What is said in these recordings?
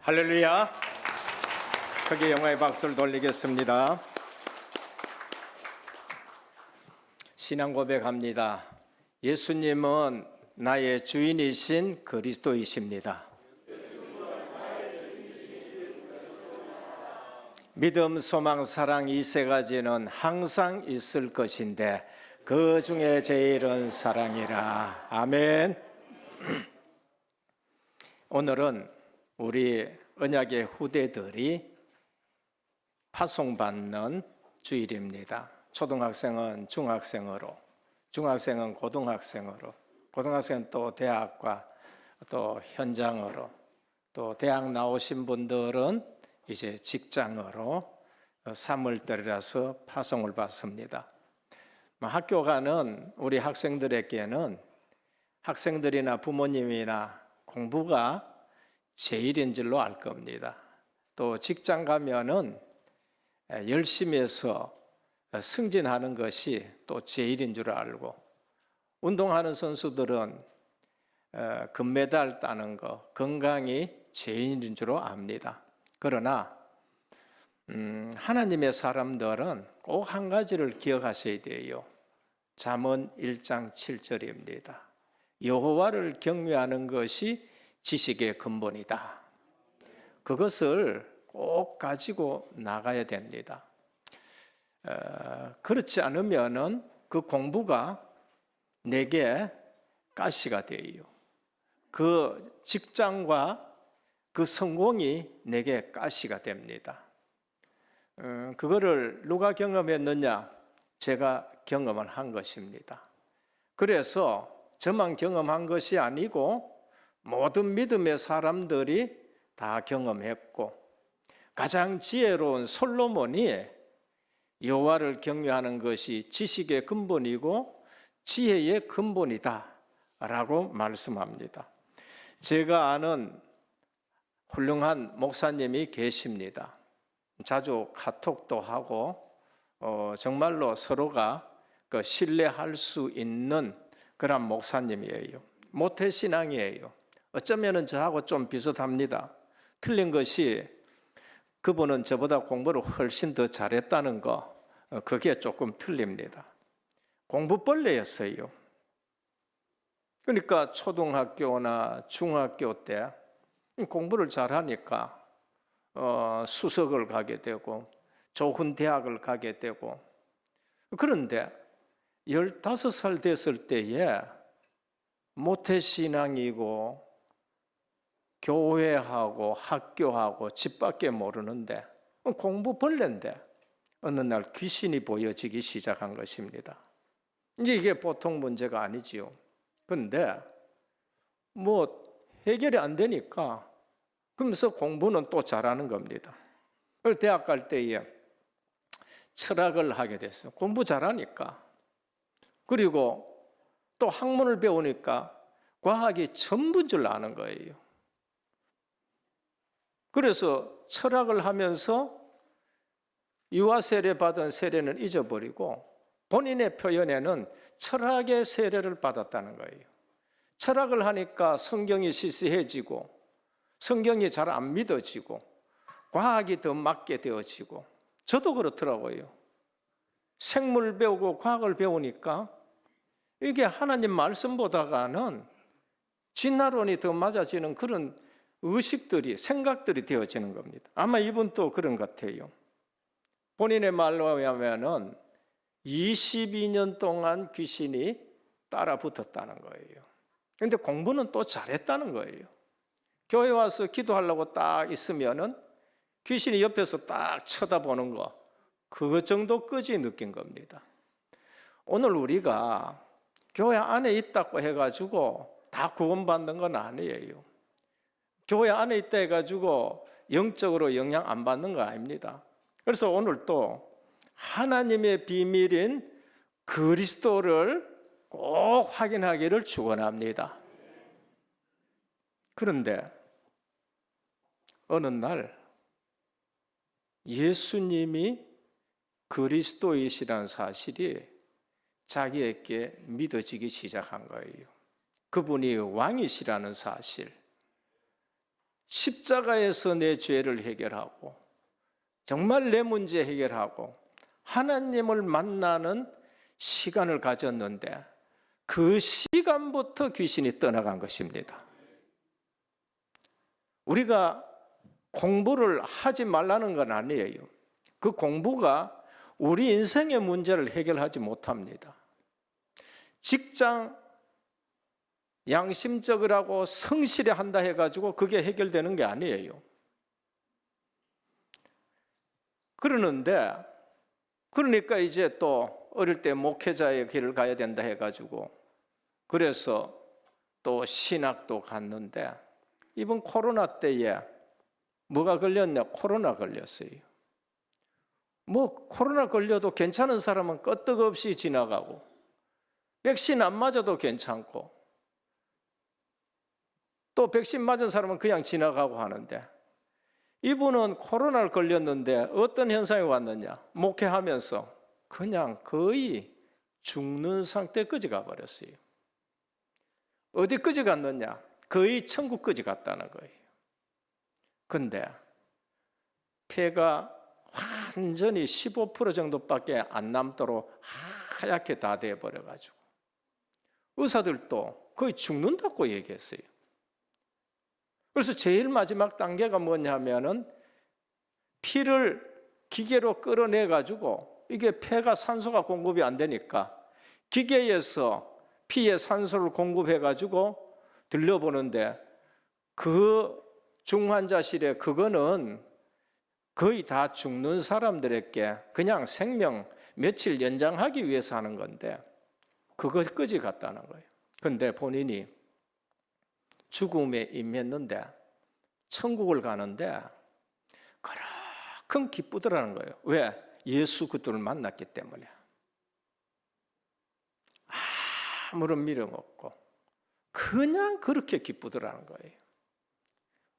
할렐루야. 크게 영화의 박수를 돌리겠습니다. 신앙 고백합니다. 예수님은 나의 주인이신 그리스도이십니다. 믿음, 소망, 사랑 이 세 가지는 항상 있을 것인데 그 중에 제일은 사랑이라. 아멘. 오늘은 우리 언약의 후대들이 파송받는 주일입니다. 초등학생은 중학생으로, 중학생은 고등학생으로, 고등학생은 또 대학과 또 현장으로, 또 대학 나오신 분들은 이제 직장으로 3월달이라서 파송을 받습니다. 학교 가는 우리 학생들에게는 학생들이나 부모님이나 공부가 제일인 줄로 알 겁니다. 또 직장 가면은 열심히 해서 승진하는 것이 또 제일인 줄 알고, 운동하는 선수들은 금메달 따는 거, 건강이 제일인 줄 압니다. 그러나 하나님의 사람들은 꼭 한 가지를 기억하셔야 돼요. 잠언 1장 7절입니다. 여호와를 경외하는 것이 지식의 근본이다. 그것을 꼭 가지고 나가야 됩니다. 그렇지 않으면은 그 공부가 내게 가시가 돼요. 그 직장과 그 성공이 내게 가시가 됩니다. 그거를 누가 경험했느냐? 제가 경험을 한 것입니다. 그래서 저만 경험한 것이 아니고 모든 믿음의 사람들이 다 경험했고, 가장 지혜로운 솔로몬이 여호와를 경외하는 것이 지식의 근본이고 지혜의 근본이다 라고 말씀합니다. 제가 아는 훌륭한 목사님이 계십니다. 자주 카톡도 하고 정말로 서로가 신뢰할 수 있는 그런 목사님이에요. 모태신앙이에요. 어쩌면 저하고 좀 비슷합니다. 틀린 것이 그분은 저보다 공부를 훨씬 더 잘했다는 거, 그게 조금 틀립니다. 공부벌레였어요. 그러니까 초등학교나 중학교 때 공부를 잘하니까 수석을 가게 되고 좋은 대학을 가게 되고, 그런데 15살 됐을 때에 모태신앙이고 교회하고 학교하고 집밖에 모르는데 공부벌레인데 어느 날 귀신이 보여지기 시작한 것입니다. 이제 이게 보통 문제가 아니지요. 그런데 해결이 안 되니까 그러면서 공부는 또 잘하는 겁니다. 그래서 대학 갈 때에 철학을 하게 됐어요. 공부 잘하니까. 그리고 또 학문을 배우니까 과학이 전부인 줄 아는 거예요. 그래서 철학을 하면서 유아 세례 받은 세례는 잊어버리고 본인의 표현에는 철학의 세례를 받았다는 거예요. 철학을 하니까 성경이 시시해지고 성경이 잘 안 믿어지고 과학이 더 맞게 되어지고, 저도 그렇더라고요. 생물 배우고 과학을 배우니까 이게 하나님 말씀보다가는 진화론이 더 맞아지는 그런 의식들이, 생각들이 되어지는 겁니다. 아마 이분도 그런 것 같아요. 본인의 말로 하면은 22년 동안 귀신이 따라 붙었다는 거예요. 그런데 공부는 또 잘했다는 거예요. 교회 와서 기도하려고 딱 있으면은 귀신이 옆에서 딱 쳐다보는 거, 그것 정도까지 느낀 겁니다. 오늘 우리가 교회 안에 있다고 해가지고 다 구원받는 건 아니에요. 교회 안에 있다 해가지고 영적으로 영향 안 받는 거 아닙니다. 그래서 오늘 또 하나님의 비밀인 그리스도를 꼭 확인하기를 축원합니다. 그런데 어느 날 예수님이 그리스도이시라는 사실이 자기에게 믿어지기 시작한 거예요. 그분이 왕이시라는 사실, 십자가에서 내 죄를 해결하고 정말 내 문제 해결하고 하나님을 만나는 시간을 가졌는데 그 시간부터 귀신이 떠나간 것입니다. 우리가 공부를 하지 말라는 건 아니에요. 그 공부가 우리 인생의 문제를 해결하지 못합니다. 직장 양심적이라고 성실히 한다 해가지고 그게 해결되는 게 아니에요. 그러니까 이제 또 어릴 때 목회자의 길을 가야 된다 해가지고 그래서 또 신학도 갔는데 이번 코로나 때에 뭐가 걸렸냐? 코로나 걸렸어요. 뭐 코로나 걸려도 괜찮은 사람은 끄떡없이 지나가고 백신 안 맞아도 괜찮고 또 백신 맞은 사람은 그냥 지나가고 하는데 이분은 코로나를 걸렸는데 어떤 현상이 왔느냐? 목회하면서 그냥 거의 죽는 상태까지 가버렸어요. 어디까지 갔느냐? 거의 천국까지 갔다는 거예요. 근데 폐가 완전히 15% 정도밖에 안 남도록 하얗게 다 돼버려가지고 의사들도 거의 죽는다고 얘기했어요. 그래서 제일 마지막 단계가 뭐냐면은 피를 기계로 끌어내가지고 이게 폐가 산소가 공급이 안 되니까 기계에서 피에 산소를 공급해가지고 들려보는데 그 중환자실에 그거는 거의 다 죽는 사람들에게 그냥 생명 며칠 연장하기 위해서 하는 건데 그것까지 갔다는 거예요. 근데 본인이 죽음에 임했는데 천국을 가는데 그렇게 기쁘더라는 거예요. 왜? 예수 그리스도를 만났기 때문에. 아무런 미련 없고 그냥 그렇게 기쁘더라는 거예요.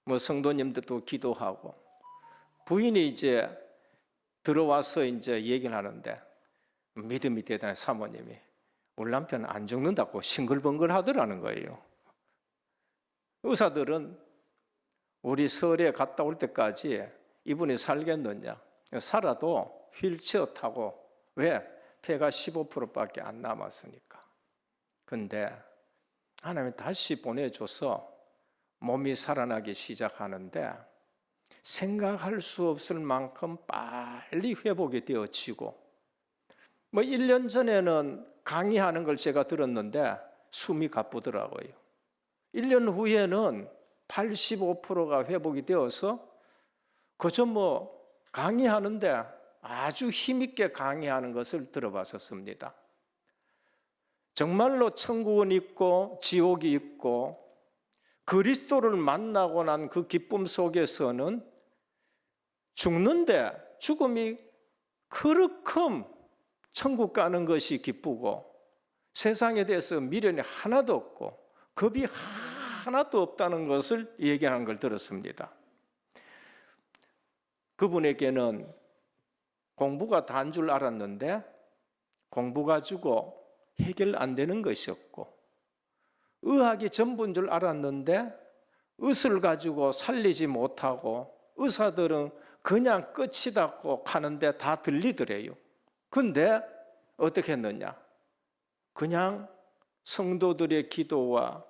뭐 성도님들도 기도하고 부인이 이제 들어와서 이제 얘기를 하는데 믿음이 대단한 사모님이 우리 남편 안 죽는다고 싱글벙글 하더라는 거예요. 의사들은 우리 서울에 갔다 올 때까지 이분이 살겠느냐? 살아도 휠체어 타고 왜? 폐가 15%밖에 안 남았으니까. 근데 하나님이 다시 보내줘서 몸이 살아나기 시작하는데 생각할 수 없을 만큼 빨리 회복이 되어지고 뭐 1년 전에는 강의하는 걸 제가 들었는데 숨이 가쁘더라고요. 1년 후에는 85%가 회복이 되어서 그저 뭐 강의하는데 아주 힘있게 강의하는 것을 들어봤었습니다. 정말로 천국은 있고 지옥이 있고 그리스도를 만나고 난 그 기쁨 속에서는 죽는데 죽음이 그렇게 천국 가는 것이 기쁘고 세상에 대해서 미련이 하나도 없고 겁이 하나도 없다는 것을 얘기하는 걸 들었습니다. 그분에게는 공부가 다인 줄 알았는데 공부 가지고 해결 안 되는 것이었고 의학이 전부인 줄 알았는데 의술 가지고 살리지 못하고 의사들은 그냥 끝이다고 하는데 다 들리더래요. 근데 어떻게 했느냐? 그냥 성도들의 기도와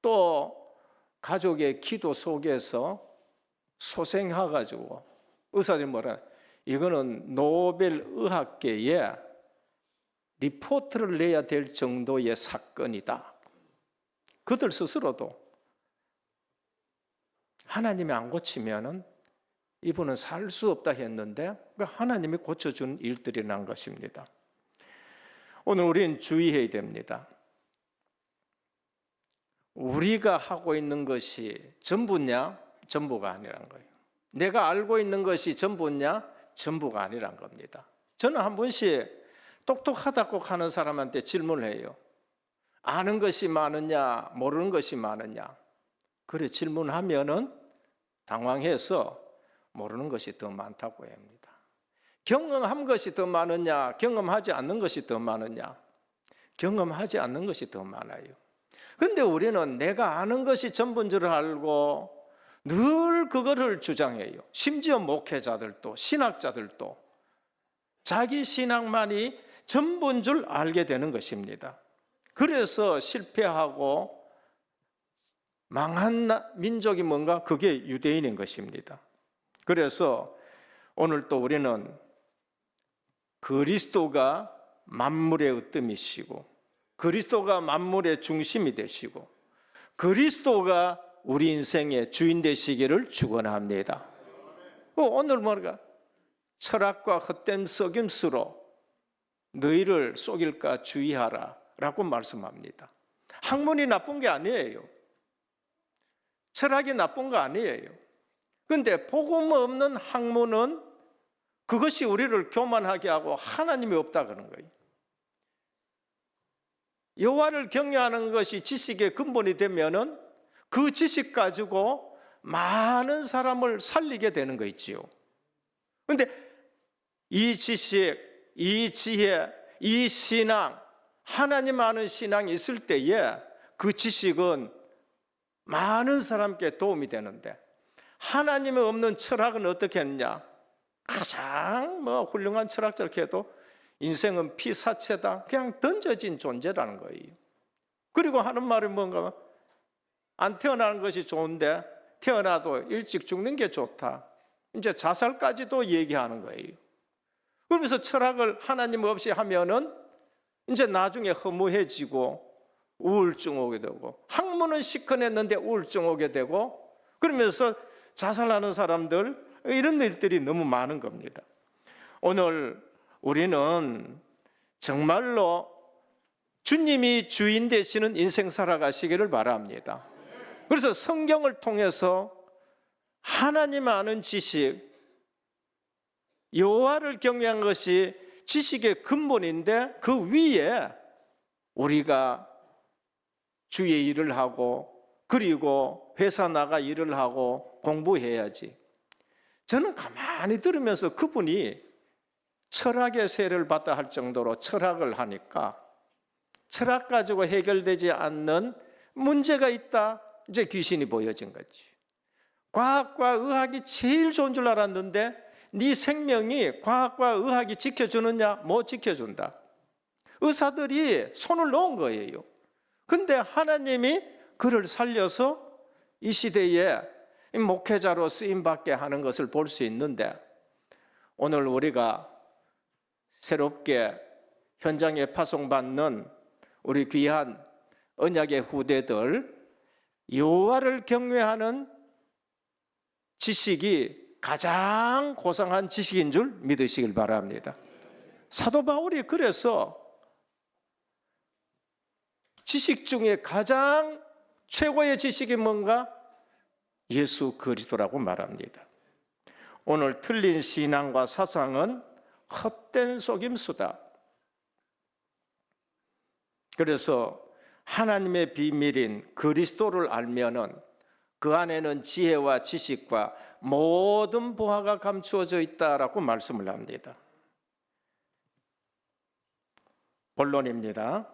또 가족의 기도 속에서 소생해가지고 의사들이 뭐라 이거는 노벨 의학계에 리포트를 내야 될 정도의 사건이다. 그들 스스로도 하나님이 안 고치면은 이분은 살 수 없다 했는데 하나님이 고쳐준 일들이 난 것입니다. 오늘 우리는 주의해야 됩니다. 우리가 하고 있는 것이 전부냐? 전부가 아니란 거예요. 내가 알고 있는 것이 전부냐? 전부가 아니란 겁니다. 저는 한 번씩 똑똑하다고 하는 사람한테 질문을 해요. 아는 것이 많으냐? 모르는 것이 많으냐? 그래 질문하면은 당황해서 모르는 것이 더 많다고 합니다. 경험한 것이 더 많으냐? 경험하지 않는 것이 더 많으냐? 경험하지 않는 것이 더 많아요. 근데 우리는 내가 아는 것이 전부인 줄 알고 늘 그거를 주장해요. 심지어 목회자들도 신학자들도 자기 신앙만이 전부인 줄 알게 되는 것입니다. 그래서 실패하고 망한 민족이 뭔가? 그게 유대인인 것입니다. 그래서 오늘 또 우리는 그리스도가 만물의 으뜸이시고 그리스도가 만물의 중심이 되시고 그리스도가 우리 인생의 주인 되시기를 축원합니다. 오늘 뭐가? 철학과 헛된 속임수로 너희를 속일까 주의하라 라고 말씀합니다. 학문이 나쁜 게 아니에요. 철학이 나쁜 거 아니에요. 그런데 복음 없는 학문은 그것이 우리를 교만하게 하고 하나님이 없다 그런 거예요. 여호와를 경외하는 것이 지식의 근본이 되면은 그 지식 가지고 많은 사람을 살리게 되는 거 있지요. 그런데 이 지식, 이 지혜, 이 신앙, 하나님 아는 신앙이 있을 때에 그 지식은 많은 사람께 도움이 되는데 하나님이 없는 철학은 어떻게 했느냐? 가장 훌륭한 철학자를 해도 인생은 피사체다. 그냥 던져진 존재라는 거예요. 그리고 하는 말이 뭔가? 안 태어나는 것이 좋은데 태어나도 일찍 죽는 게 좋다. 이제 자살까지도 얘기하는 거예요. 그러면서 철학을 하나님 없이 하면은 이제 나중에 허무해지고 우울증 오게 되고 학문은 시커냈는데 우울증 오게 되고 그러면서 자살하는 사람들 이런 일들이 너무 많은 겁니다. 오늘 우리는 정말로 주님이 주인 되시는 인생 살아가시기를 바랍니다. 그래서 성경을 통해서 하나님 아는 지식, 여호와를 경외한 것이 지식의 근본인데 그 위에 우리가 주의 일을 하고 그리고 회사 나가 일을 하고 공부해야지. 저는 가만히 들으면서 그분이 철학의 세를 받다 할 정도로 철학을 하니까 철학 가지고 해결되지 않는 문제가 있다. 이제 귀신이 보여진 거지. 과학과 의학이 제일 좋은 줄 알았는데 네 생명이 과학과 의학이 지켜주느냐? 못 지켜준다. 의사들이 손을 놓은 거예요. 근데 하나님이 그를 살려서 이 시대에 목회자로 쓰임받게 하는 것을 볼 수 있는데 오늘 우리가 새롭게 현장에 파송받는 우리 귀한 언약의 후대들 여호와를 경외하는 지식이 가장 고상한 지식인 줄 믿으시길 바랍니다. 사도 바울이 그래서 지식 중에 가장 최고의 지식이 뭔가? 예수 그리스도라고 말합니다. 오늘 틀린 신앙과 사상은 헛된 속임수다. 그래서 하나님의 비밀인 그리스도를 알면은 그 안에는 지혜와 지식과 모든 보화가 감추어져 있다라고 말씀을 합니다. 본론입니다.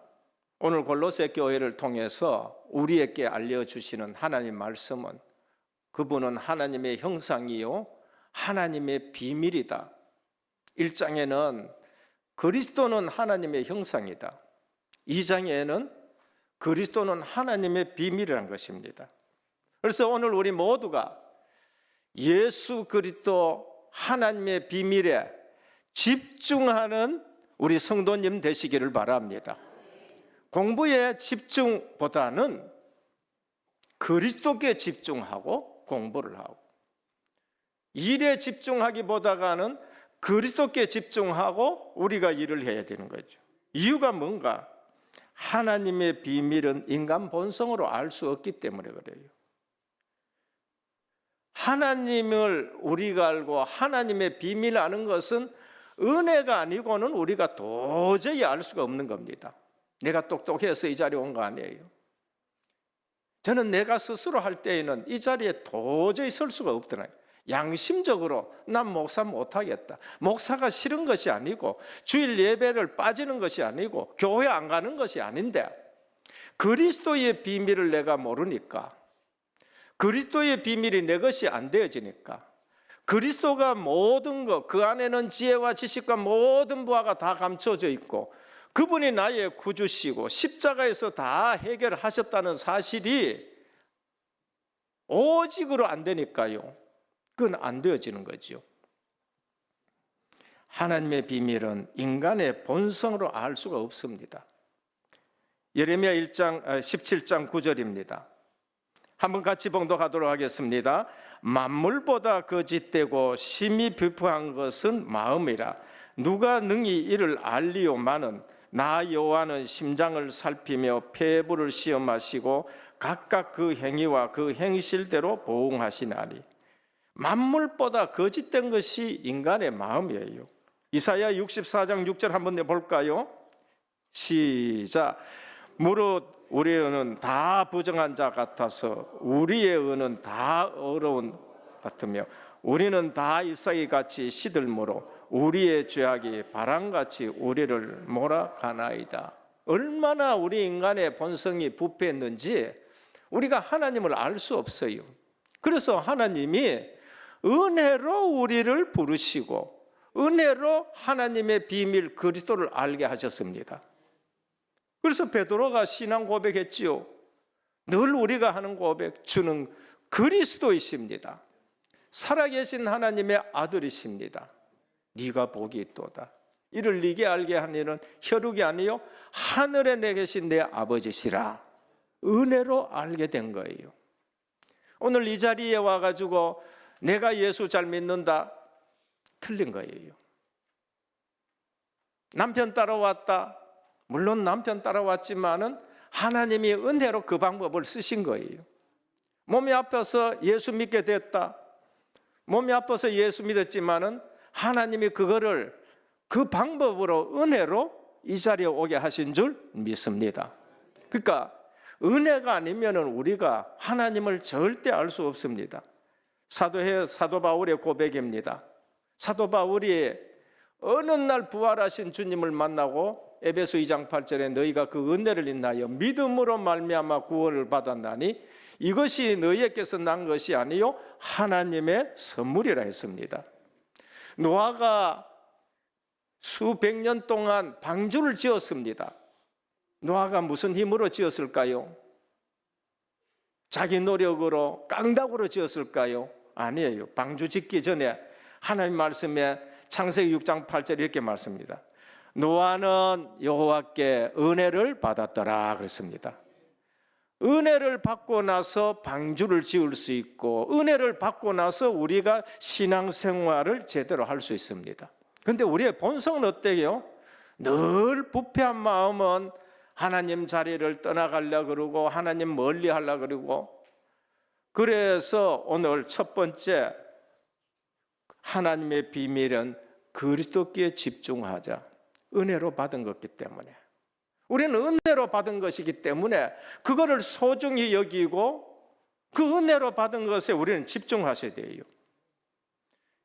오늘 골로새 교회를 통해서 우리에게 알려주시는 하나님 말씀은 그분은 하나님의 형상이요 하나님의 비밀이다. 1장에는 그리스도는 하나님의 형상이다. 2장에는 그리스도는 하나님의 비밀이라는 것입니다. 그래서 오늘 우리 모두가 예수 그리스도 하나님의 비밀에 집중하는 우리 성도님 되시기를 바랍니다. 공부에 집중보다는 그리스도께 집중하고 공부를 하고 일에 집중하기보다는 그리스도께 집중하고 우리가 일을 해야 되는 거죠. 이유가 뭔가? 하나님의 비밀은 인간 본성으로 알 수 없기 때문에 그래요. 하나님을 우리가 알고 하나님의 비밀을 아는 것은 은혜가 아니고는 우리가 도저히 알 수가 없는 겁니다. 내가 똑똑해서 이 자리에 온 거 아니에요. 저는 내가 스스로 할 때에는 이 자리에 도저히 설 수가 없더라고요. 양심적으로 난 목사 못하겠다. 목사가 싫은 것이 아니고 주일 예배를 빠지는 것이 아니고 교회 안 가는 것이 아닌데 그리스도의 비밀을 내가 모르니까 그리스도의 비밀이 내 것이 안 되어지니까, 그리스도가 모든 것, 그 안에는 지혜와 지식과 모든 부하가 다 감춰져 있고 그분이 나의 구주시고 십자가에서 다 해결하셨다는 사실이 오직으로 안 되니까요, 그건 안 되어지는 거죠. 하나님의 비밀은 인간의 본성으로 알 수가 없습니다. 예레미야 17장 9절입니다. 한번 같이 봉독하도록 하겠습니다. 만물보다 거짓되고 심히 비프한 것은 마음이라. 누가 능히 이를 알리오마는 나 여호와는 심장을 살피며 폐부를 시험하시고 각각 그 행위와 그 행실대로 보응하시나니. 만물보다 거짓된 것이 인간의 마음이에요. 이사야 64장 6절 한번 볼까요? 시작. 무릇 우리의 의는 다 부정한 자 같아서 우리의 의는 다 어려운 같으며 우리는 다 잎사귀 같이 시들므로 우리의 죄악이 바람같이 우리를 몰아가나이다. 얼마나 우리 인간의 본성이 부패했는지 우리가 하나님을 알 수 없어요. 그래서 하나님이 은혜로 우리를 부르시고 은혜로 하나님의 비밀 그리스도를 알게 하셨습니다. 그래서 베드로가 신앙 고백했지요. 늘 우리가 하는 고백, 주는 그리스도이십니다. 살아계신 하나님의 아들이십니다. 네가 복이 있도다. 이를 네게 알게 한 이는 혈육이 아니요 하늘에 내 계신 내 아버지시라. 은혜로 알게 된 거예요. 오늘 이 자리에 와가지고 내가 예수 잘 믿는다, 틀린 거예요. 남편 따라왔다, 물론 남편 따라왔지만은 하나님이 은혜로 그 방법을 쓰신 거예요. 몸이 아파서 예수 믿게 됐다, 몸이 아파서 예수 믿었지만은 하나님이 그거를 그 방법으로 은혜로 이 자리에 오게 하신 줄 믿습니다. 그러니까 은혜가 아니면은 우리가 하나님을 절대 알 수 없습니다. 사도 바울의 고백입니다. 사도 바울이 어느 날 부활하신 주님을 만나고 에베소 2장 8절에 너희가 그 은혜를 인하여 믿음으로 말미암아 구원을 받았나니 이것이 너희에게서 난 것이 아니요 하나님의 선물이라 했습니다. 노아가 수백 년 동안 방주를 지었습니다. 노아가 무슨 힘으로 지었을까요? 자기 노력으로 깡다구로 지었을까요? 아니에요. 방주 짓기 전에 하나님 말씀에 창세기 6장 8절 이렇게 말씀합니다. 노아는 여호와께 은혜를 받았더라 그랬습니다. 은혜를 받고 나서 방주를 지을 수 있고 은혜를 받고 나서 우리가 신앙생활을 제대로 할 수 있습니다. 그런데 우리의 본성은 어때요? 늘 부패한 마음은 하나님 자리를 떠나가려고 그러고 하나님 멀리 하려고 그러고, 그래서 오늘 첫 번째 하나님의 비밀은 그리스도께 집중하자. 은혜로 받은 것이기 때문에, 우리는 은혜로 받은 것이기 때문에 그거를 소중히 여기고 그 은혜로 받은 것에 우리는 집중하셔야 돼요.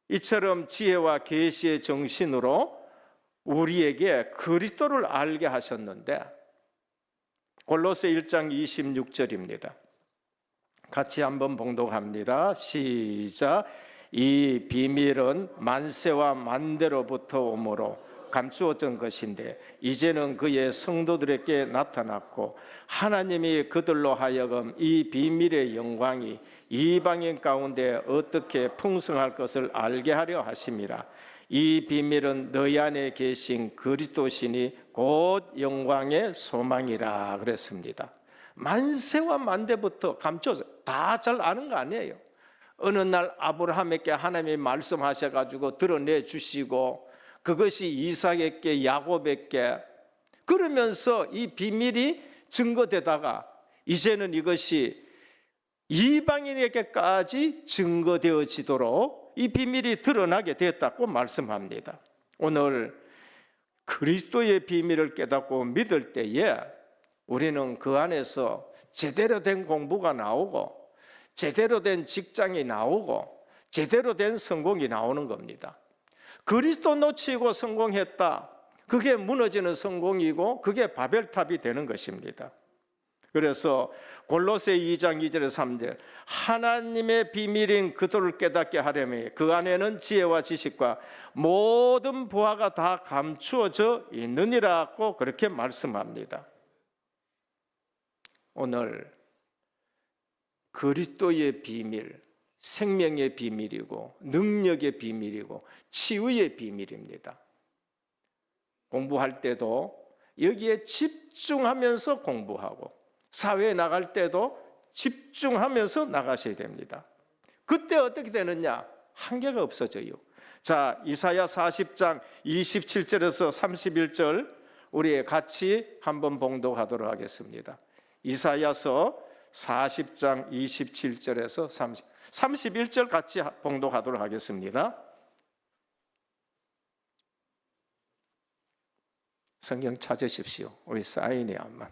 이처럼 지혜와 계시의 정신으로 우리에게 그리스도를 알게 하셨는데, 골로새 1장 26절입니다. 같이 한번 봉독합니다. 시작. 이 비밀은 만세와 만대로부터 오므로 감추어진 것인데 이제는 그의 성도들에게 나타났고 하나님이 그들로 하여금 이 비밀의 영광이 이방인 가운데 어떻게 풍성할 것을 알게 하려 하심이라. 이 비밀은 너희 안에 계신 그리스도시니 곧 영광의 소망이라 그랬습니다. 만세와 만대부터 감춰서 다 잘 아는 거 아니에요. 어느 날 아브라함에게 하나님이 말씀하셔가지고 드러내 주시고 그것이 이삭에게 야곱에게, 그러면서 이 비밀이 증거되다가 이제는 이것이 이방인에게까지 증거되어지도록 이 비밀이 드러나게 됐다고 말씀합니다. 오늘 그리스도의 비밀을 깨닫고 믿을 때에 우리는 그 안에서 제대로 된 공부가 나오고 제대로 된 직장이 나오고 제대로 된 성공이 나오는 겁니다. 그리스도 놓치고 성공했다, 그게 무너지는 성공이고 그게 바벨탑이 되는 것입니다. 그래서 골로새 2장 2절에서 3절, 하나님의 비밀인 그도를 깨닫게 하려면 그 안에는 지혜와 지식과 모든 부하가 다 감추어져 있느니라고 그렇게 말씀합니다. 오늘 그리스도의 비밀, 생명의 비밀이고 능력의 비밀이고 치유의 비밀입니다. 공부할 때도 여기에 집중하면서 공부하고 사회에 나갈 때도 집중하면서 나가셔야 됩니다. 그때 어떻게 되느냐? 한계가 없어져요. 자, 이사야 40장 27절에서 31절 우리 같이 한번 봉독하도록 하겠습니다. 이사야서 40장 27절에서 31절 같이 봉독하도록 하겠습니다. 성경 찾으십시오. 우리 사인이 안만.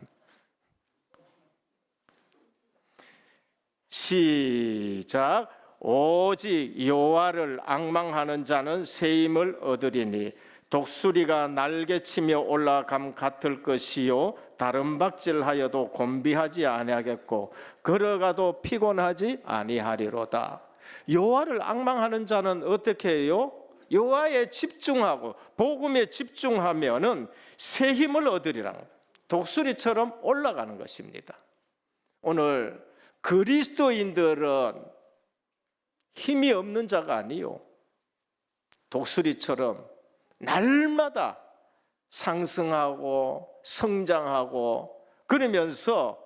시작. 오직 여호와를 앙망하는 자는 새 힘을 얻으리니 독수리가 날개치며 올라감 같을 것이요 다른 박질하여도 곤비하지 아니하겠고 걸어가도 피곤하지 아니하리로다. 여호와를 앙망하는 자는 어떻게 해요? 여호와에 집중하고 복음에 집중하면은 새 힘을 얻으리라. 독수리처럼 올라가는 것입니다. 오늘 그리스도인들은 힘이 없는 자가 아니요, 독수리처럼 날마다 상승하고 성장하고 그러면서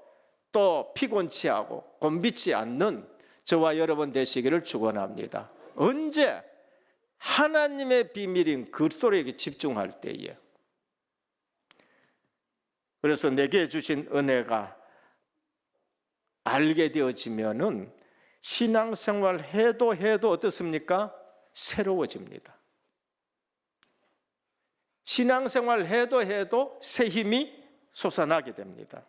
또 피곤치 하고 곤비치 않는 저와 여러분 되시기를 축원합니다. 언제? 하나님의 비밀인 그리스도에게 집중할 때에. 그래서 내게 주신 은혜가 알게 되어지면은 신앙생활 해도 어떻습니까? 새로워집니다. 신앙생활 해도 새 힘이 솟아나게 됩니다.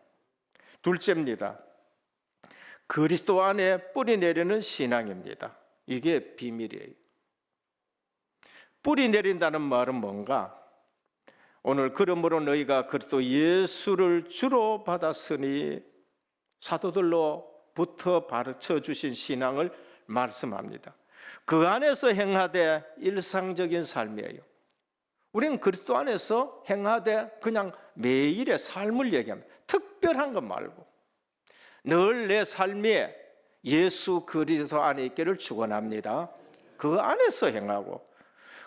둘째입니다. 그리스도 안에 뿌리 내리는 신앙입니다. 이게 비밀이에요. 뿌리 내린다는 말은 뭔가? 오늘 그러므로 너희가 그리스도 예수를 주로 받았으니 사도들로부터 가르쳐 주신 신앙을 말씀합니다. 그 안에서 행하되 일상적인 삶이에요. 우리는 그리스도 안에서 행하되 그냥 매일의 삶을 얘기합니다. 특별한 것 말고 늘 내 삶에 예수 그리스도 안에 있기를 축원합니다. 그 안에서 행하고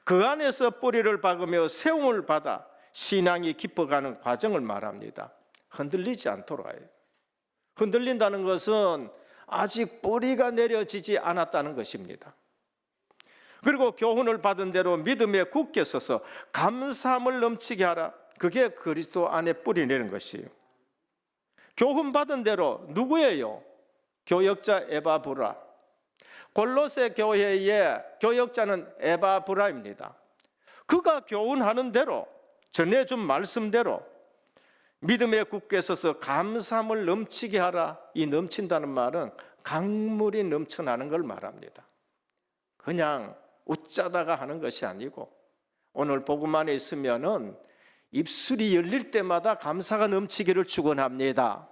그 안에서 뿌리를 박으며 세움을 받아 신앙이 깊어가는 과정을 말합니다. 흔들리지 않도록 해요. 흔들린다는 것은 아직 뿌리가 내려지지 않았다는 것입니다. 그리고 교훈을 받은 대로 믿음에 굳게 서서 감사함을 넘치게 하라. 그게 그리스도 안에 뿌리 내는 것이에요. 교훈 받은 대로 누구예요? 교역자 에바브라. 골로새 교회의 교역자는 에바브라입니다. 그가 교훈하는 대로 전해준 말씀대로 믿음에 굳게 서서 감사함을 넘치게 하라. 이 넘친다는 말은 강물이 넘쳐나는 걸 말합니다. 그냥 웃자다가 하는 것이 아니고 오늘 복음 안에 있으면은 입술이 열릴 때마다 감사가 넘치기를 축원합니다.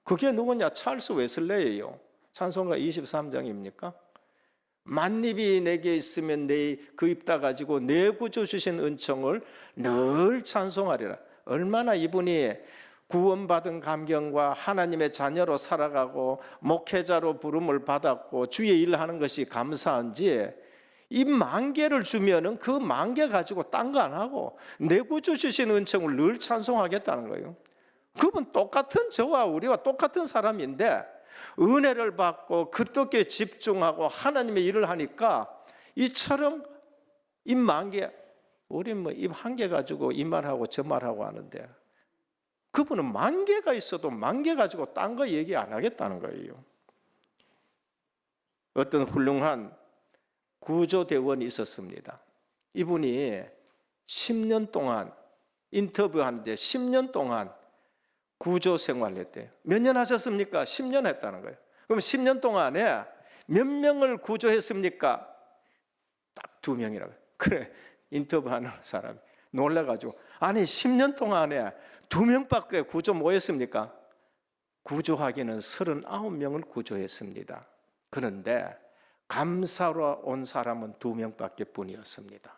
그게 누구냐? 찰스 웨슬레예요. 찬송가 23장입니까? 만입이 내게 있으면 내 그 입 다 가지고 내 구주 주신 은총을 늘 찬송하리라. 얼마나 이분이 구원받은 감격과 하나님의 자녀로 살아가고 목회자로 부름을 받았고 주의 일을 하는 것이 감사한지, 이 10,000개를 주면은 그 10,000개 가지고 딴 거 안 하고 내 구주 주신 은총을 늘 찬송하겠다는 거예요. 그분 똑같은 저와 우리와 똑같은 사람인데 은혜를 받고 그렇게 집중하고 하나님의 일을 하니까 이처럼 입 10,000개, 우리 뭐 입 1개 가지고 이 말하고 저 말하고 하는데 그분은 10,000개가 있어도 10,000개 가지고 딴 거 얘기 안 하겠다는 거예요. 어떤 훌륭한 구조대원이 있었습니다. 이분이 10년 동안 인터뷰하는데 10년 동안 구조 생활을 했대요. 몇 년 하셨습니까? 10년 했다는 거예요. 그럼 10년 동안에 몇 명을 구조했습니까? 딱 2명이라고요. 그래, 인터뷰하는 사람이 놀라가지고, 아니 10년 동안에 2명밖에 구조 뭐 했습니까? 구조하기는 39명을 구조했습니다. 그런데 감사로 온 사람은 2명밖에 뿐이었습니다.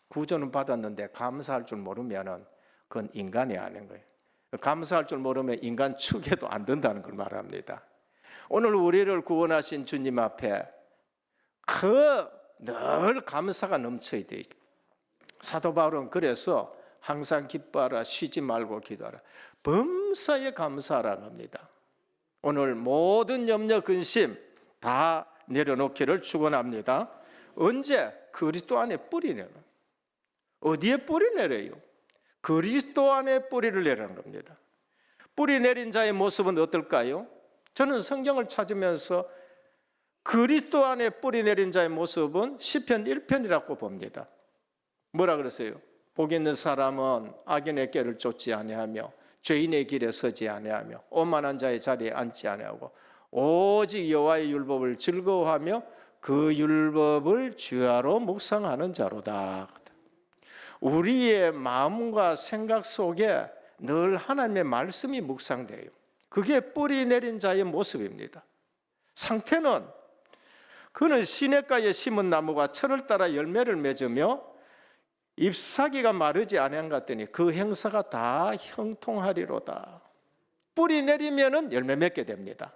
구조는 받았는데 감사할 줄 모르면 그건 인간이 아닌 거예요. 감사할 줄 모르면 인간 축에도 안 된다는 걸 말합니다. 오늘 우리를 구원하신 주님 앞에 늘 감사가 넘쳐야 돼요. 사도 바울은 그래서 항상 기뻐하라, 쉬지 말고 기도하라, 범사에 감사하라는 겁니다. 오늘 모든 염려 근심 다 내려놓기를 축원합니다. 언제? 그리스도 안에 뿌리 내려. 어디에 뿌리 내려요? 그리스도 안에 뿌리를 내리는 겁니다. 뿌리 내린 자의 모습은 어떨까요? 저는 성경을 찾으면서 그리스도 안에 뿌리 내린 자의 모습은 시편 1편이라고 봅니다. 뭐라 그랬어요? 복 있는 사람은 악인의 꾀를 쫓지 아니하며 죄인의 길에 서지 아니하며 오만한 자의 자리에 앉지 아니하고 오직 여호와의 율법을 즐거워하며 그 율법을 주야로 묵상하는 자로다. 우리의 마음과 생각 속에 늘 하나님의 말씀이 묵상돼요. 그게 뿌리 내린 자의 모습입니다. 상태는 그는 시냇가에 심은 나무가 철을 따라 열매를 맺으며 잎사귀가 마르지 아니한 것 같더니 그 행사가 다 형통하리로다. 뿌리 내리면은 열매 맺게 됩니다.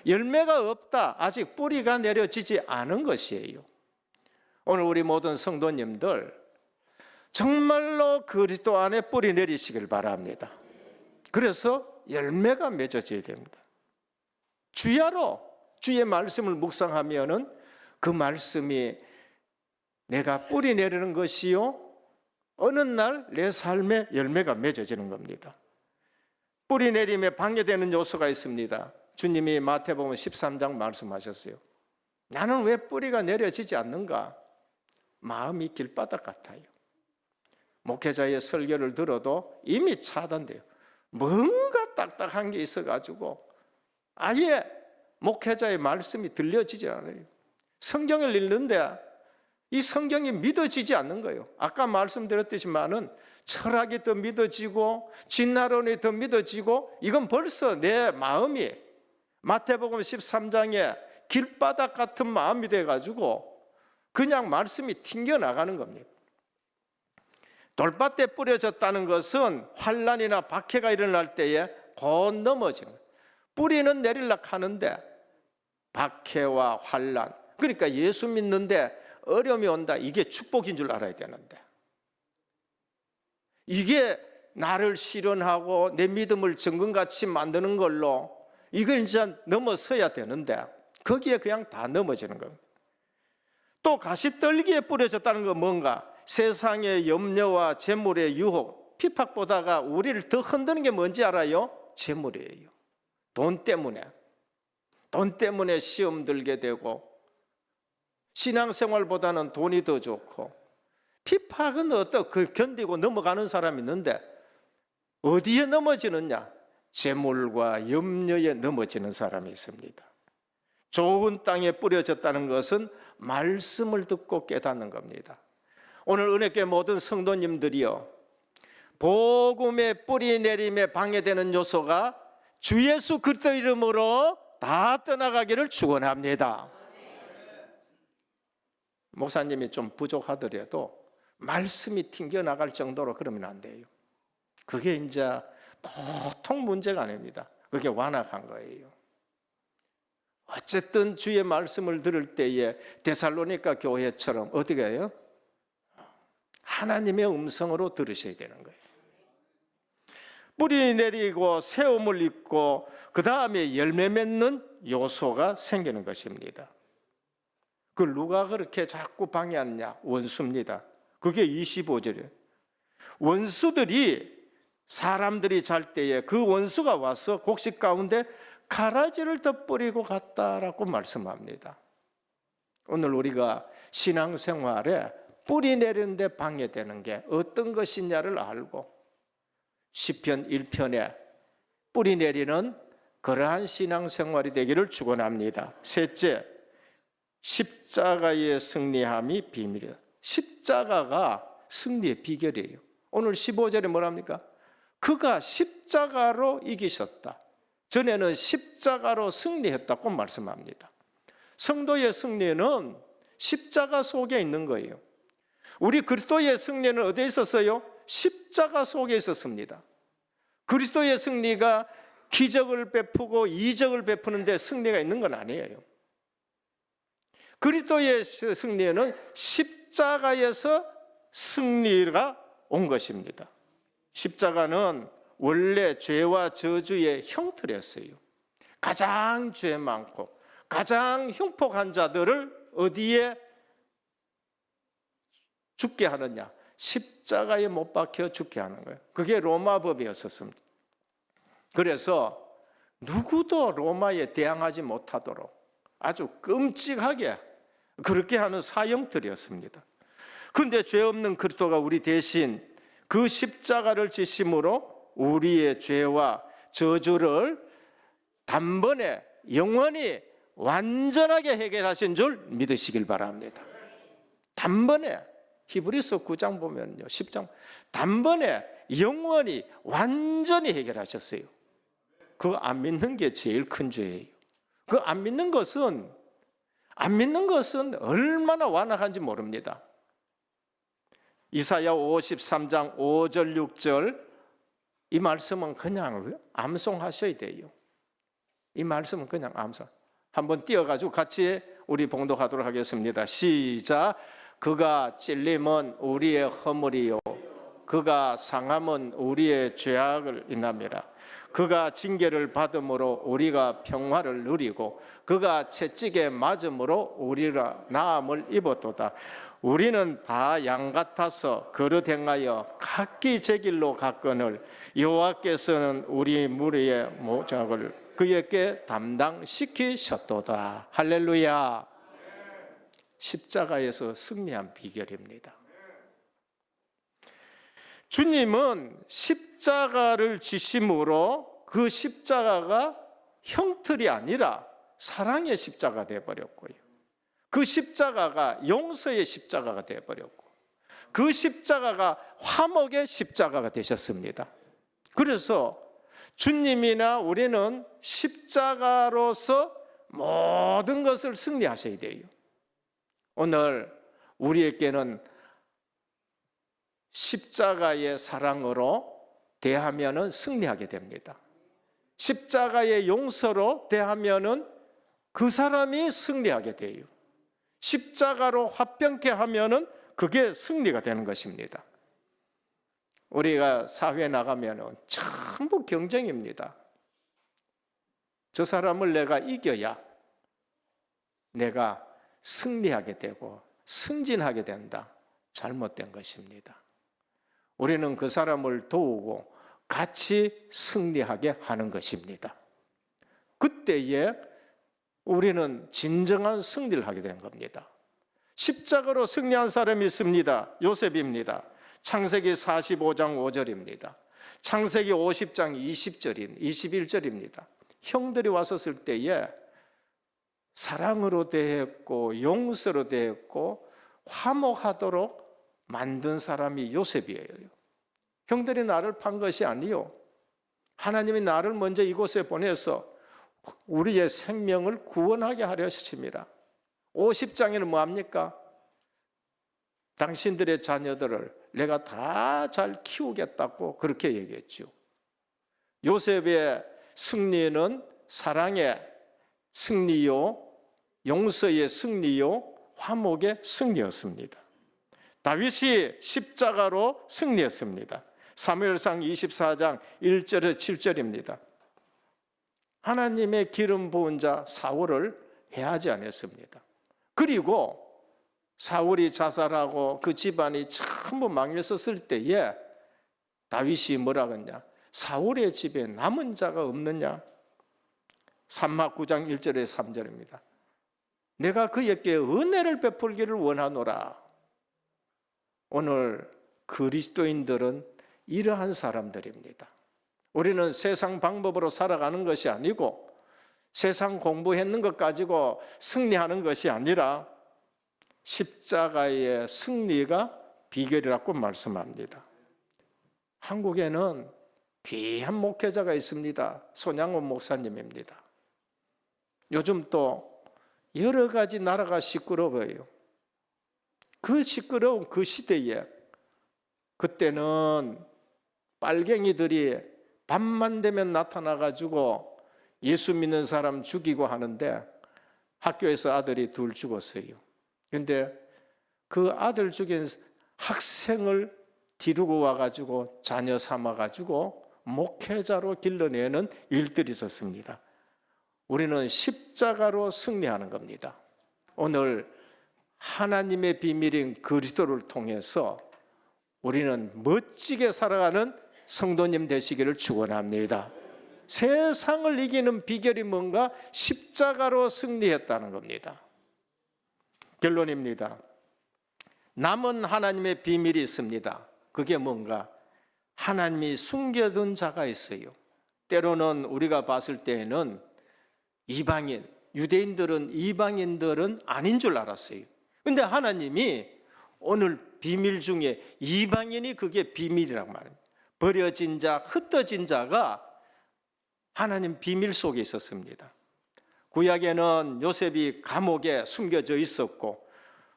열매가 없다, 아직 뿌리가 내려지지 않은 것이에요. 오늘 우리 모든 성도님들 정말로 그리스도 안에 뿌리 내리시길 바랍니다. 그래서 열매가 맺어져야 됩니다. 주야로 주의 말씀을 묵상하면은 그 말씀이 내가 뿌리 내리는 것이요, 어느 날 내 삶에 열매가 맺어지는 겁니다. 뿌리 내림에 방해되는 요소가 있습니다. 주님이 마태복음 13장 말씀하셨어요. 나는 왜 뿌리가 내려지지 않는가? 마음이 길바닥 같아요. 목회자의 설교를 들어도 이미 차단돼요. 뭔가 딱딱한 게 있어가지고 아예 목회자의 말씀이 들려지지 않아요. 성경을 읽는데 이 성경이 믿어지지 않는 거예요. 아까 말씀드렸듯이만은 철학이 더 믿어지고 진화론이 더 믿어지고 이건 벌써 내 마음이 마태복음 13장에 길바닥 같은 마음이 돼가지고 그냥 말씀이 튕겨나가는 겁니다. 돌밭에 뿌려졌다는 것은 환난이나 박해가 일어날 때에 곧 넘어지는 거예요. 뿌리는 내리려고 하는데 박해와 환난, 그러니까 예수 믿는데 어려움이 온다, 이게 축복인 줄 알아야 되는데 이게 나를 실현하고 내 믿음을 정금같이 만드는 걸로 이걸 이제 넘어서야 되는데 거기에 그냥 다 넘어지는 겁니다. 또 가시떨기에 뿌려졌다는 건 뭔가? 세상의 염려와 재물의 유혹, 핍박보다가 우리를 더 흔드는 게 뭔지 알아요? 재물이에요. 돈 때문에 시험 들게 되고 신앙생활보다는 돈이 더 좋고, 핍박은 그 견디고 넘어가는 사람이 있는데 어디에 넘어지느냐? 재물과 염려에 넘어지는 사람이 있습니다. 좋은 땅에 뿌려졌다는 것은 말씀을 듣고 깨닫는 겁니다. 오늘 은혜교회 모든 성도님들이요, 복음의 뿌리 내림에 방해되는 요소가 주 예수 그리스도 이름으로 다 떠나가기를 축원합니다. 목사님이 좀 부족하더라도 말씀이 튕겨나갈 정도로 그러면 안 돼요. 그게 이제 보통 문제가 아닙니다. 그게 완악한 거예요. 어쨌든 주의 말씀을 들을 때에 데살로니가 교회처럼 어떻게 해요? 하나님의 음성으로 들으셔야 되는 거예요. 뿌리 내리고 세움을 입고 그 다음에 열매 맺는 요소가 생기는 것입니다. 그걸 누가 그렇게 자꾸 방해하느냐? 원수입니다. 그게 25절이에요. 원수들이, 사람들이 잘 때에 그 원수가 와서 곡식 가운데 가라지를 더 뿌리고 갔다라고 말씀합니다. 오늘 우리가 신앙생활에 뿌리 내리는데 방해되는 게 어떤 것이냐를 알고 시편 1편에 뿌리 내리는 그러한 신앙생활이 되기를 축원합니다. 셋째, 십자가의 승리함이 비밀이다. 십자가가 승리의 비결이에요. 오늘 15절에 뭐랍니까? 그가 십자가로 이기셨다. 전에는 십자가로 승리했다고 말씀합니다. 성도의 승리는 십자가 속에 있는 거예요. 우리 그리스도의 승리는 어디에 있었어요? 십자가 속에 있었습니다. 그리스도의 승리가 기적을 베푸고 이적을 베푸는데 승리가 있는 건 아니에요. 그리스도의 승리는 십자가에서 승리가 온 것입니다. 십자가는 원래 죄와 저주의 형틀이었어요. 가장 죄 많고 가장 흉폭한 자들을 어디에 죽게 하느냐? 십자가에 못 박혀 죽게 하는 거예요. 그게 로마법이었습니다. 그래서 누구도 로마에 대항하지 못하도록 아주 끔찍하게 그렇게 하는 사형틀이었습니다. 그런데 죄 없는 그리스도가 우리 대신 그 십자가를 지심으로 우리의 죄와 저주를 단번에 영원히 완전하게 해결하신 줄 믿으시길 바랍니다. 단번에 히브리서 9장 보면요, 10장 단번에 영원히 완전히 해결하셨어요. 그거 안 믿는 게 제일 큰 죄예요. 그 안 믿는 것은 얼마나 완악한지 모릅니다. 이사야 53장 5절 6절 이 말씀은 그냥 암송하셔야 돼요. 이 말씀은 그냥 암송. 한번 띄어가지고 같이 우리 봉독하도록 하겠습니다. 시작. 그가 찔림은 우리의 허물이요 그가 상함은 우리의 죄악을 인함이라. 그가 징계를 받음으로 우리가 평화를 누리고 그가 채찍에 맞음으로 우리가 나음을 입었도다. 우리는 다 양 같아서 그릇 행하여 각기 제 길로 갔거늘 여호와께서는 우리 무리의 모작을 그에게 담당시키셨도다. 할렐루야. 십자가에서 승리한 비결입니다. 주님은 십자가를 지심으로 그 십자가가 형틀이 아니라 사랑의 십자가 되어버렸고요. 그 십자가가 용서의 십자가가 되어버렸고 그 십자가가 화목의 십자가가 되셨습니다. 그래서 주님이나 우리는 십자가로서 모든 것을 승리하셔야 돼요. 오늘 우리에게는 십자가의 사랑으로 대하면은 승리하게 됩니다. 십자가의 용서로 대하면은 그 사람이 승리하게 돼요. 십자가로 화평케 하면은 그게 승리가 되는 것입니다. 우리가 사회에 나가면은 전부 경쟁입니다. 저 사람을 내가 이겨야 내가 승리하게 되고 승진하게 된다. 잘못된 것입니다. 우리는 그 사람을 도우고 같이 승리하게 하는 것입니다. 그때에 우리는 진정한 승리를 하게 된 겁니다. 십자가로 승리한 사람이 있습니다. 요셉입니다. 창세기 45장 5절입니다. 창세기 50장 21절입니다. 형들이 왔었을 때에 사랑으로 대했고 용서로 대했고 화목하도록 만든 사람이 요셉이에요. 형들이 나를 판 것이 아니요. 하나님이 나를 먼저 이곳에 보내서 우리의 생명을 구원하게 하려 하심이라. 50장에는 뭐합니까? 당신들의 자녀들을 내가 다 잘 키우겠다고 그렇게 얘기했죠. 요셉의 승리는 사랑의 승리요, 용서의 승리요, 화목의 승리였습니다. 다윗이 십자가로 승리했습니다. 사무엘상 24장 1절에 7절입니다. 하나님의 기름 부은 자 사울을 해하지 않았습니다. 그리고 사울이 자살하고 그 집안이 전부 망했었을 때에 다윗이 뭐라 그랬냐? 사울의 집에 남은 자가 없느냐? 삼막 9장 1절에 3절입니다. 내가 그에게 은혜를 베풀기를 원하노라. 오늘 그리스도인들은 이러한 사람들입니다. 우리는 세상 방법으로 살아가는 것이 아니고 세상 공부했는 것 가지고 승리하는 것이 아니라 십자가의 승리가 비결이라고 말씀합니다. 한국에는 귀한 목회자가 있습니다. 손양원 목사님입니다. 요즘 또 여러 가지 나라가 시끄러워요. 그 시끄러운 그 시대에 그때는 빨갱이들이 밤만 되면 나타나가지고 예수 믿는 사람 죽이고 하는데 학교에서 아들이 둘 죽었어요. 그런데 그 아들 죽인 학생을 뒤르고 와가지고 자녀 삼아가지고 목회자로 길러내는 일들이 있었습니다. 우리는 십자가로 승리하는 겁니다. 오늘 하나님의 비밀인 그리스도를 통해서 우리는 멋지게 살아가는 성도님 되시기를 축원합니다. 세상을 이기는 비결이 뭔가? 십자가로 승리했다는 겁니다. 결론입니다. 남은 하나님의 비밀이 있습니다. 그게 뭔가? 하나님이 숨겨둔 자가 있어요. 때로는 우리가 봤을 때에는 이방인, 유대인들은 이방인들은 아닌 줄 알았어요. 그런데 하나님이 오늘 비밀 중에 이방인이 그게 비밀이라고 말합니다. 버려진 자, 흩어진 자가 하나님 비밀 속에 있었습니다. 구약에는 요셉이 감옥에 숨겨져 있었고,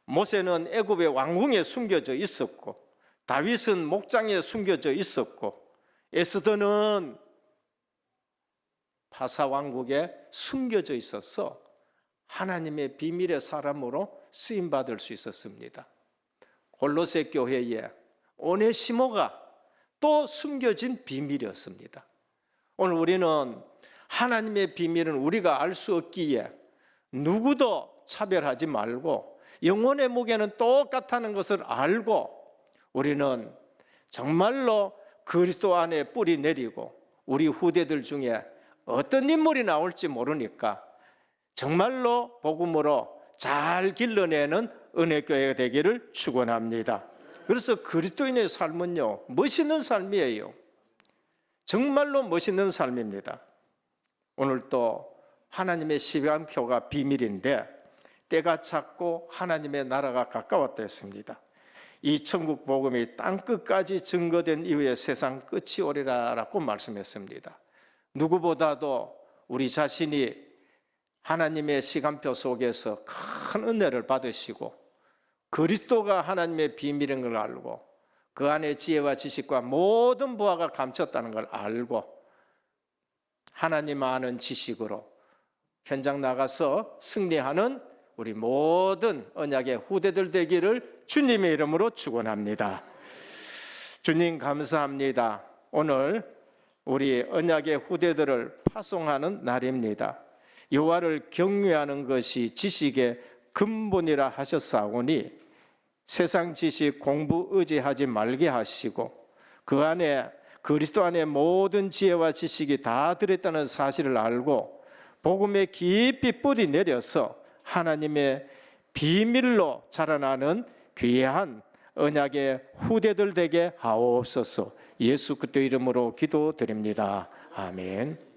모세는 애굽의 왕궁에 숨겨져 있었고, 다윗은 목장에 숨겨져 있었고, 에스더는 바사 왕국에 숨겨져 있어서 하나님의 비밀의 사람으로 쓰임 받을 수 있었습니다. 골로새 교회에 오네시모가 또 숨겨진 비밀이었습니다. 오늘 우리는 하나님의 비밀은 우리가 알 수 없기에 누구도 차별하지 말고 영혼의 무게는 똑같다는 것을 알고 우리는 정말로 그리스도 안에 뿌리 내리고 우리 후대들 중에 어떤 인물이 나올지 모르니까 정말로 복음으로 잘 길러내는 은혜교회가 되기를 축원합니다. 그래서 그리스도인의 삶은요, 멋있는 삶이에요. 정말로 멋있는 삶입니다. 오늘 또 하나님의 시간표가 비밀인데 때가 찼고 하나님의 나라가 가까웠다 했습니다. 이 천국 복음이 땅끝까지 증거된 이후에 세상 끝이 오리라 라고 말씀했습니다. 누구보다도 우리 자신이 하나님의 시간표 속에서 큰 은혜를 받으시고 그리스도가 하나님의 비밀인 걸 알고 그 안에 지혜와 지식과 모든 부하가 감췄다는 걸 알고 하나님 아는 지식으로 현장 나가서 승리하는 우리 모든 언약의 후대들 되기를 주님의 이름으로 축원합니다. 주님 감사합니다. 오늘 우리 언약의 후대들을 파송하는 날입니다. 여호와를 경외하는 것이 지식의 근본이라 하셨사오니 세상 지식 공부 의지하지 말게 하시고 그 안에 그리스도 안에 모든 지혜와 지식이 다 들었다는 사실을 알고 복음에 깊이 뿌리 내려서 하나님의 비밀로 자라나는 귀한 언약의 후대들 되게 하옵소서. 예수 그리스도 이름으로 기도드립니다. 아멘.